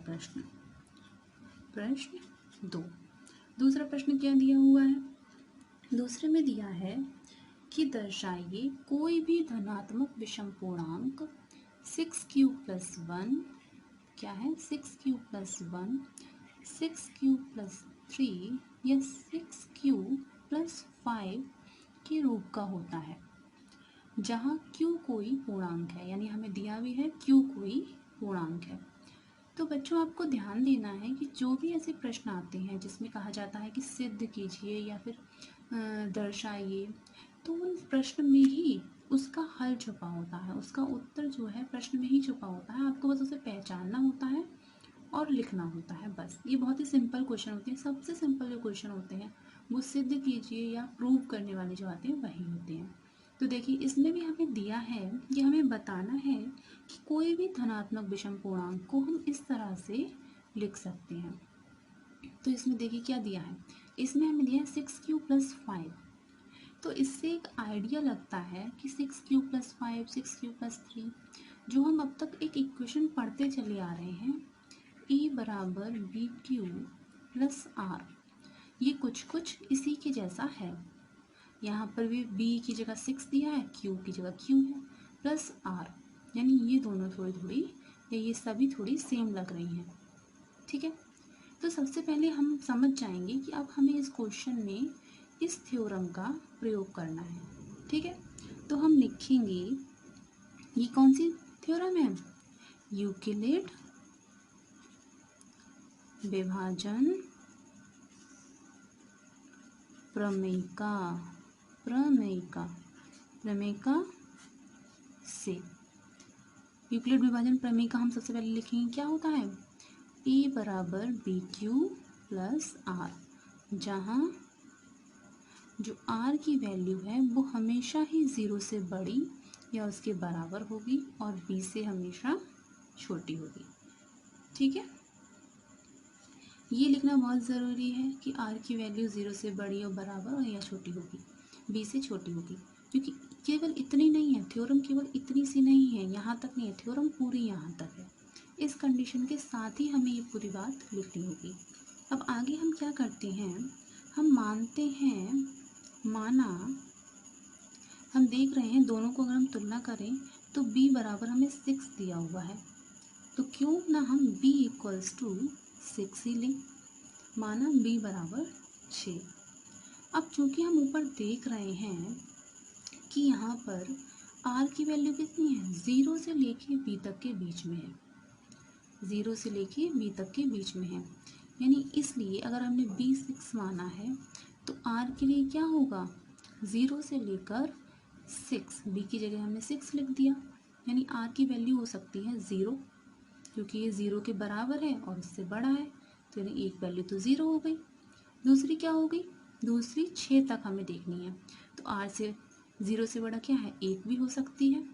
प्रश्न। प्रश्न 2, दूसरा प्रश्न क्या दिया हुआ है? दूसरे में दिया है कि दर्शाइए कोई भी धनात्मक विषम पूर्णांक 6q+1 क्या है 6q+1, 6q+3 या 6q+5 के रूप का होता है, जहाँ q कोई पूर्णांक है, यानी हमें दिया भी है q कोई पूर्णांक है। तो बच्चों आपको ध्यान देना है कि जो भी ऐसे प्रश्न आते हैं जिसमें कहा जाता है कि सिद्ध कीजिए या फिर दर्शाइए, तो उन प्रश्न में ही उसका हल छुपा होता है, उसका उत्तर जो है प्रश्न में ही छुपा होता है। आपको बस उसे पहचानना होता है और लिखना होता है, बस। ये बहुत ही सिंपल क्वेश्चन होते हैं। सबसे सिंपल जो क्वेश्चन होते हैं वो सिद्ध कीजिए या प्रूव करने वाले जो आते हैं वही होते हैं। तो देखिए इसमें भी हमें दिया है कि हमें बताना है कि कोई भी धनात्मक विषम पूर्णांक को हम इस तरह से लिख सकते हैं। तो इसमें देखिए क्या दिया है, इसमें हमें दिया है 6q+5। तो इससे एक आइडिया लगता है कि 6q+5, 6q+3, जो हम अब तक एक इक्वेशन पढ़ते चले आ रहे हैं, E बराबर BQ+R, ये कुछ इसी के जैसा है। यहाँ पर भी B की जगह 6 दिया है, Q की जगह Q है, प्लस R, यानी ये दोनों थोड़ी थोड़ी या ये सभी थोड़ी सेम लग रही हैं। ठीक है, तो सबसे पहले हम समझ जाएंगे कि अब हमें इस क्वेश्चन में इस थ्योरम का प्रयोग करना है। ठीक है, तो हम लिखेंगे ये कौन सी थ्योरम है, यूक्लिड विभाजन प्रमेयिका से। यूक्लिड विभाजन प्रमेयिका हम सबसे पहले लिखेंगे, क्या होता है, E बराबर BQ+R, जहाँ जो R की वैल्यू है वो हमेशा ही 0 से बड़ी या उसके बराबर होगी और B से हमेशा छोटी होगी। ठीक है, ये लिखना बहुत ज़रूरी है कि R की वैल्यू 0 से बड़ी और बराबर और या छोटी होगी, B से छोटी होगी, क्योंकि केवल इतनी नहीं है थ्योरम, केवल इतनी सी नहीं है, यहाँ तक नहीं है थ्योरम, पूरी यहाँ तक है। इस कंडीशन के साथ ही हमें ये पूरी बात लिखनी होगी। अब आगे हम क्या करते हैं, हम मानते हैं, माना हम देख रहे हैं दोनों को अगर हम तुलना करें तो B बराबर हमें 6 दिया हुआ है, तो क्यों ना हम B = 6 ही लें। माना B बराबर 6। अब चूंकि हम ऊपर देख रहे हैं कि यहाँ पर R की वैल्यू कितनी है, 0 से लेके B तक के बीच में है, 0 से लेके B तक के बीच में है, यानी इसलिए अगर हमने B 6 माना है तो R के लिए क्या होगा, 0 से लेकर 6, B की जगह हमने 6 लिख दिया, यानी R की वैल्यू हो सकती है 0, क्योंकि ये 0 के बराबर है और उससे बड़ा है, तो यानी एक वैल्यू तो 0 हो गई। दूसरी क्या हो गई, दूसरी 6 तक हमें देखनी है, तो R से 0 से बड़ा क्या है, 1 भी हो सकती है,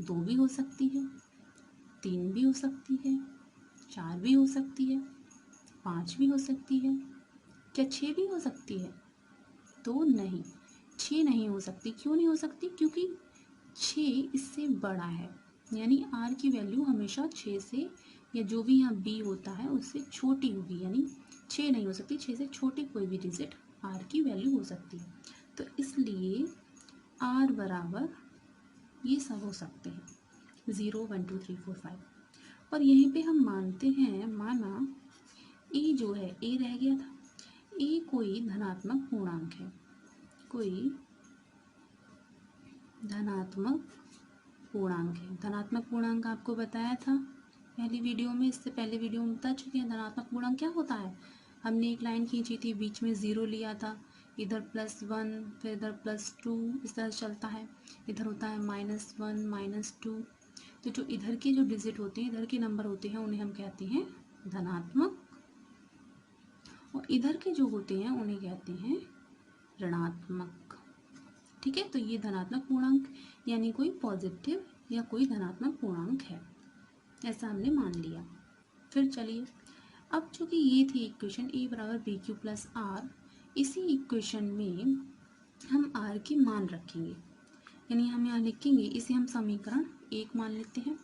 2 भी हो सकती है, 3 भी हो सकती है, 4 भी हो सकती है, 5 भी हो सकती है, क्या 6 भी हो सकती है, तो नहीं, 6 नहीं हो सकती। क्यों नहीं हो सकती, क्योंकि 6 इससे बड़ा है, यानी R की वैल्यू हमेशा 6 से या जो भी यहाँ B होता है उससे छोटी होगी, यानी 6 नहीं हो सकती, 6 से छोटी कोई भी डिजिट R की वैल्यू हो सकती है। तो इसलिए R बराबर ये सब हो सकते हैं, 0, 1, 2, 3, 4, 5। और यहीं पे हम मानते हैं, माना A जो है, A रह गया था, A कोई धनात्मक पूर्णांक है, कोई धनात्मक पूर्णांक है। धनात्मक पूर्णांक आपको बताया था पहली वीडियो में, इससे पहले वीडियो में बता चुके हैं धनात्मक पूर्णांक क्या होता है। हमने एक लाइन खींची थी, बीच में 0 लिया था, इधर +1 फिर इधर +2, इस तरह चलता है, इधर होता है -1 -2। तो जो इधर के जो डिजिट होते हैं, इधर के नंबर होते हैं, उन्हें हम कहते हैं धनात्मक, और इधर के जो होते हैं उन्हें कहते हैं ऋणात्मक। ठीक है, तो ये धनात्मक पूर्णांक यानी कोई पॉजिटिव या कोई धनात्मक पूर्णांक है, ऐसा हमने मान लिया। फिर चलिए, अब चूंकि ये थी इक्वेशन E बराबर BQ+R, इसी इक्वेशन में हम R के मान रखेंगे, यानी हम यहाँ लिखेंगे, इसे हम समीकरण 1 मान लेते हैं,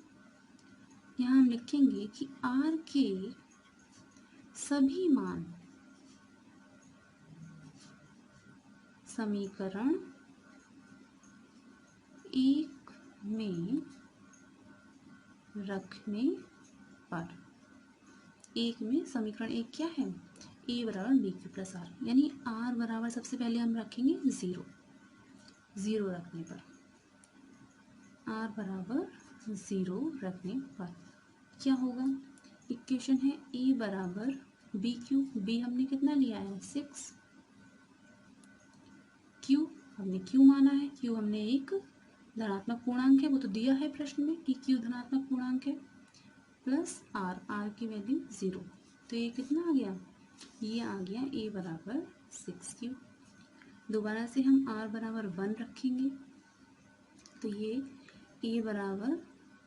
यहाँ हम लिखेंगे कि R के सभी मान समीकरण 1 में रखने पर, एक में समीकरण 1 क्या है, ए बराबर बी क्यू प्लस आर, यानी आर बराबर सबसे पहले हम रखेंगे 0, 0 रखने पर, आर बराबर 0 रखने पर क्या होगा, इक्वेशन है ए बराबर बी क्यू, बी हमने कितना लिया है 6, क्यू हमने क्यू माना है, क्यू हमने एक धनात्मक पूर्णांक है, वो तो दिया है प्रश्न में कि क्यू धनात्मक पूर्णांक है, प्लस आर, आर की वैल्यू 0, तो ये कितना आ गया, ये आ गया ए बराबर 6 क्यू। दोबारा से हम आर बराबर 1 रखेंगे, तो ये ए बराबर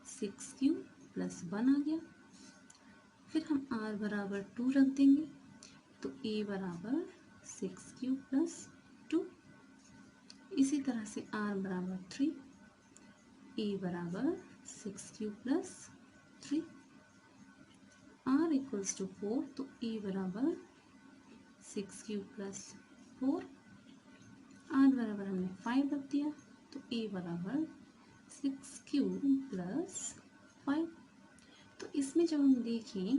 6 क्यू प्लस 1 आ गया। फिर हम आर बराबर 2 रख देंगे, तो ए बराबर 6 क्यू प्लस 2। इसी तरह से आर बराबर 3, ए बराबर 6 Q plus 3, R equals to 4, तो ए बराबर 6 क्यू प्लस 4, आर बराबर हमने 5 रख दिया, तो ए बराबर 6 क्यू प्लस 5। तो इसमें जब हम देखें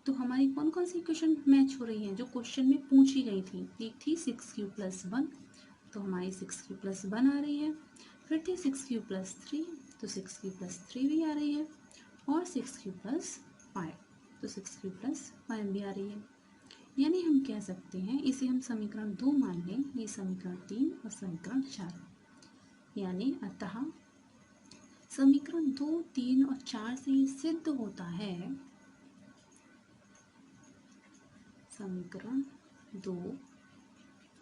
तो हमारी कौन कौन सी इक्वेशन मैच हो रही हैं जो क्वेश्चन में पूछी गई थी, एक थी 6 क्यू प्लस 1, तो हमारी 6 क्यू प्लस 1 आ रही है, फिर थी 6 क्यू प्लस 3, तो 6 क्यू प्लस 3 भी आ रही है, और 6 क्यू प्लस 5, तो 6 क्यू प्लस 5 भी आ रही है। यानी हम कह सकते हैं, इसे हम समीकरण 2 मान लें, ये समीकरण 3 और समीकरण 4, यानी अतः समीकरण 2, 3 और 4 से ये सिद्ध होता है, समीकरण 2,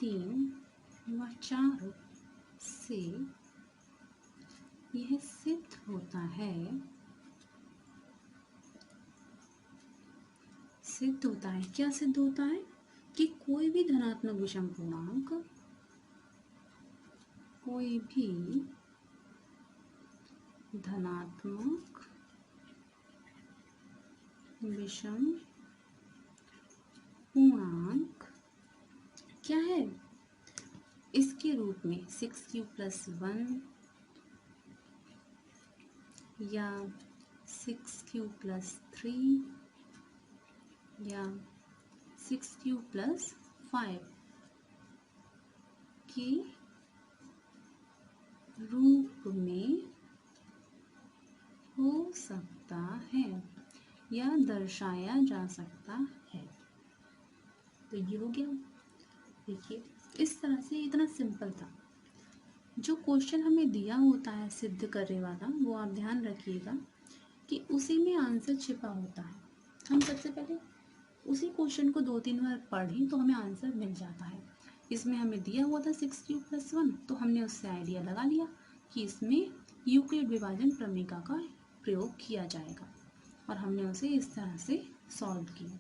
3 व 4 से यह सिद्ध होता है, सिद्ध होता है, क्या सिद्ध होता है कि कोई भी धनात्मक विषम पूर्णांक, कोई भी धनात्मक विषम पूर्णांक क्या है, इसके रूप में 6 क्यू प्लस 1 या 6 क्यू प्लस 3 या 6 क्यू प्लस 5 के रूप में हो सकता है या दर्शाया जा सकता है। तो ये हो गया। देखिए इस तरह से इतना सिंपल था। जो क्वेश्चन हमें दिया होता है सिद्ध करने वाला, वो आप ध्यान रखिएगा कि उसी में आंसर छिपा होता है। हम सबसे पहले उसी क्वेश्चन को 2-3 बार पढ़ें तो हमें आंसर मिल जाता है। इसमें हमें दिया हुआ था 6 क्यू प्लस 1, तो हमने उससे आइडिया लगा लिया कि इसमें यूक्लिड विभाजन प्रमेय का प्रयोग किया जाएगा, और हमने उसे इस तरह से सॉल्व किया।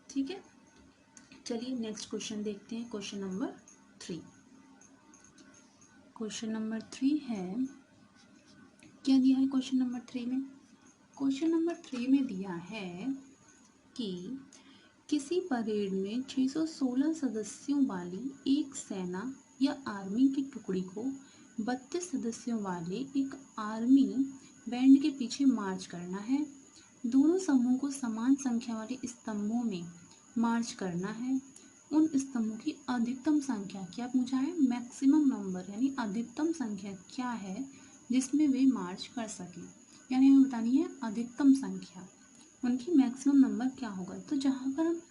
ठीक है, चलिए नेक्स्ट क्वेश्चन देखते हैं। Question number 3। क्वेश्चन नंबर 3 है, क्या दिया है क्वेश्चन नंबर 3 में? क्वेश्चन नंबर 3 में दिया है कि किसी परेड में 616 सदस्यों वाली एक सेना या आर्मी की टुकड़ी को 32 सदस्यों वाले एक आर्मी बैंड के पीछे मार्च करना है। दोनों समूह को समान संख्या वाले स्तंभों में मार्च करना है। उन स्तंभों की अधिकतम संख्या क्या पूछा है? मैक्सिमम नंबर, यानी अधिकतम संख्या क्या है जिसमें वे मार्च कर सकें, यानी हमें बतानी है अधिकतम संख्या, उनकी मैक्सिमम नंबर क्या होगा। तो जहाँ पर हम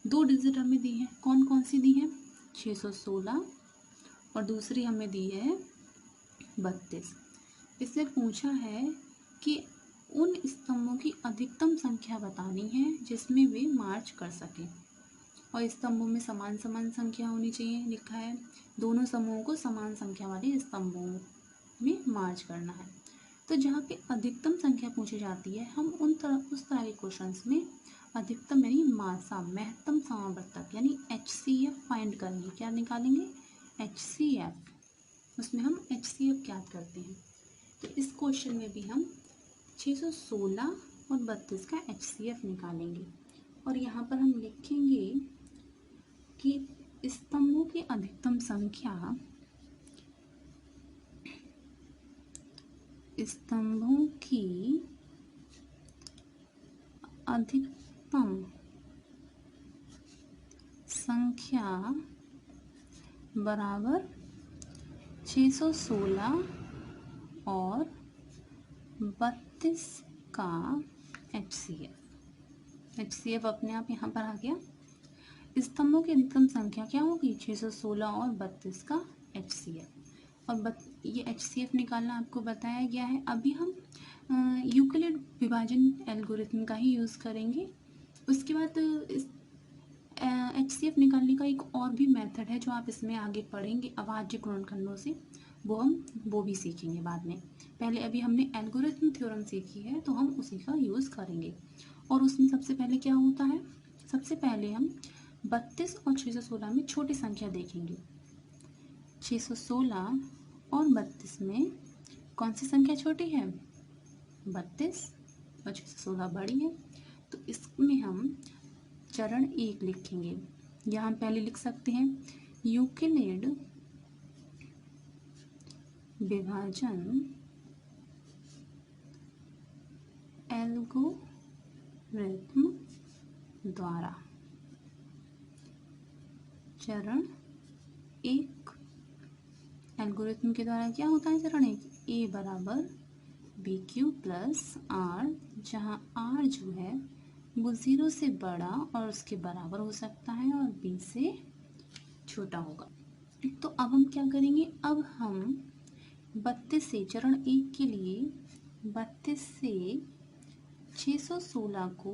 2 डिजिट हमें दी है, कौन कौन सी दी है? 616 और दूसरी हमें दी है 32। इससे पूछा है कि उन स्तंभों की अधिकतम संख्या बतानी है जिसमें वे मार्च कर सकें, और स्तंभों में समान समान संख्या होनी चाहिए। लिखा है दोनों समूहों को समान संख्या वाले स्तंभों में मार्च करना है। तो जहाँ पे अधिकतम संख्या पूछी जाती है, हम उस तरह के क्वेश्चंस में अधिकतम यानी मासा महत्तम समावर्तक यानी HCF फाइंड करेंगे। क्या निकालेंगे? HCF। उसमें हम HCF ज्ञात करते हैं। तो इस क्वेश्चन में भी हम 616 और 32 का HCF निकालेंगे। और यहाँ पर हम लिखेंगे कि स्तंभों की अधिकतम संख्या बराबर 616 और 32 का HCF अपने आप यहाँ पर आ गया। स्तंभों की अधिकतम संख्या क्या होगी? 616 और 32 का HCF। और ये HCF निकालना आपको बताया गया है। अभी हम यूक्लिड विभाजन एल्गोरिथम का ही यूज़ करेंगे। उसके बाद HCF निकालने का एक और भी मेथड है जो आप इसमें आगे पढ़ेंगे अभाज्य गुणनखंडों से, वो भी सीखेंगे बाद में। पहले अभी हमने एल्गोरिथम थ्योरम सीखी है तो हम उसी का यूज़ करेंगे। और उसमें सबसे पहले क्या होता है? सबसे पहले हम 32 और 616 में छोटी संख्या देखेंगे। 616 और 32 में कौन सी संख्या छोटी है? 32 और 616 बड़ी है। तो इसमें हम चरण 1 लिखेंगे। यहाँ हम पहले लिख सकते हैं यूक्लिड विभाजन एल्गोरिथम द्वारा। चरण 1 एल्गोरिथम के द्वारा क्या होता है? चरण 1 A बराबर BQ प्लस R, जहाँ R जो है वो 0 से बड़ा और उसके बराबर हो सकता है और B से छोटा होगा। तो अब हम क्या करेंगे? अब हम 32 से, चरण 1 के लिए 32 से 616 को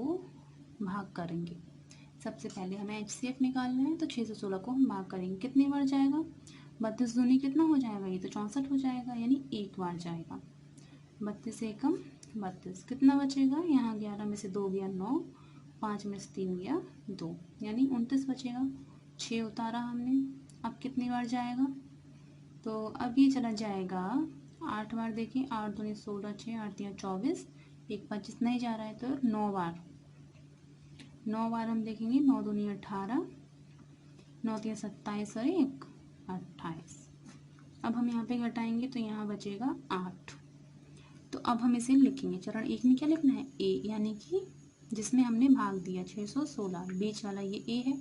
भाग करेंगे। सबसे पहले हमें HCF निकालना है तो 616 को हम भाग करेंगे। कितनी बार जाएगा? 32 दूनी कितना हो जाएगा? ये तो 64 हो जाएगा, यानी एक बार जाएगा। 32 एकम 32, कितना बचेगा? यहाँ 11 में से 2 गया 9, 5 में से 3 गया 2, यानी 29 बचेगा। 6 उतारा हमने। अब कितनी बार जाएगा? तो अब ये चला जाएगा 8 बार। देखिए 8 दूनी 16, 6 8 3 24, एक 25 नहीं जा रहा है तो 9 बार। 9 बार हम देखेंगे। 9 दूनी 18, 9 3 27 और 1 28। अब हम यहाँ पे घटाएंगे तो यहाँ बचेगा 8। तो अब हम इसे लिखेंगे। चरण 1 में क्या लिखना है? A, यानी कि जिसमें हमने भाग दिया 616, बीच वाला ये A है।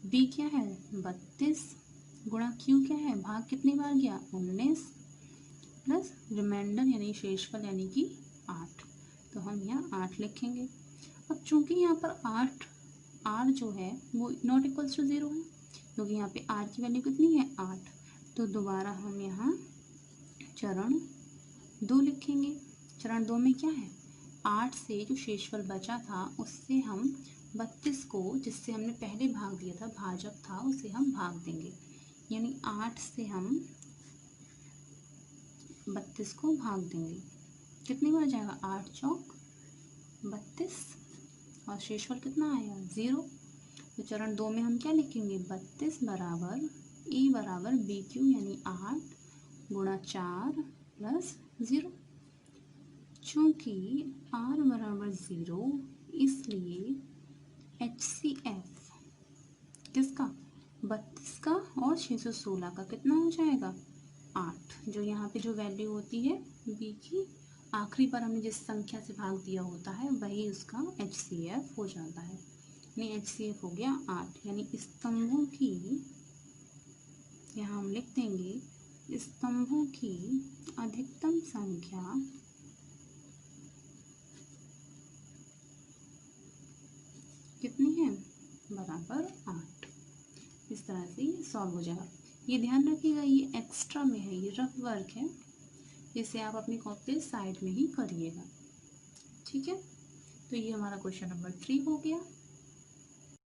B क्या है? 32 गुणा Q क्या है? भाग कितनी बार गया? 19 प्लस रिमाइंडर यानी शेषफल यानी कि 8। तो हम यहाँ 8 लिखेंगे। अब चूंकि यहाँ पर 8 R जो है वो नॉट इक्वल्स टू 0 है, क्योंकि यहाँ पे R की वैल्यू कितनी है? 8। तो दोबारा हम यहाँ चरण 2 लिखेंगे। चरण 2 में क्या है? 8 से जो शेषफल बचा था उससे हम 32 को, जिससे हमने पहले भाग दिया था, भाजक था, उसे हम भाग देंगे। यानी 8 से हम 32 को भाग देंगे। कितनी बार जाएगा? 8 चौक 32 और शेषफल कितना आएगा? 0। तो चरण 2 में हम क्या लिखेंगे? 32 बराबर E बराबर BQ यानी 8 गुणा 4 प्लस 0। चूँकि R बराबर 0 इसलिए HCF किसका? 32 का और 616 का कितना हो जाएगा? 8। जो यहाँ पे जो वैल्यू होती है B की, आखिरी पर हमने जिस संख्या से भाग दिया होता है वही उसका HCF हो जाता है। यानी HCF हो गया 8। यानी स्तंभों की, यहाँ हम लिख देंगे स्तंभों की अधिकतम संख्या कितनी है? बराबर 8। इस तरह से ये सॉल्व हो जाएगा। ये ध्यान रखिएगा, ये एक्स्ट्रा में है, ये रफ वर्क है, इसे आप अपनी कॉपी साइड में ही करिएगा। ठीक है, तो ये हमारा क्वेश्चन नंबर 3 हो गया।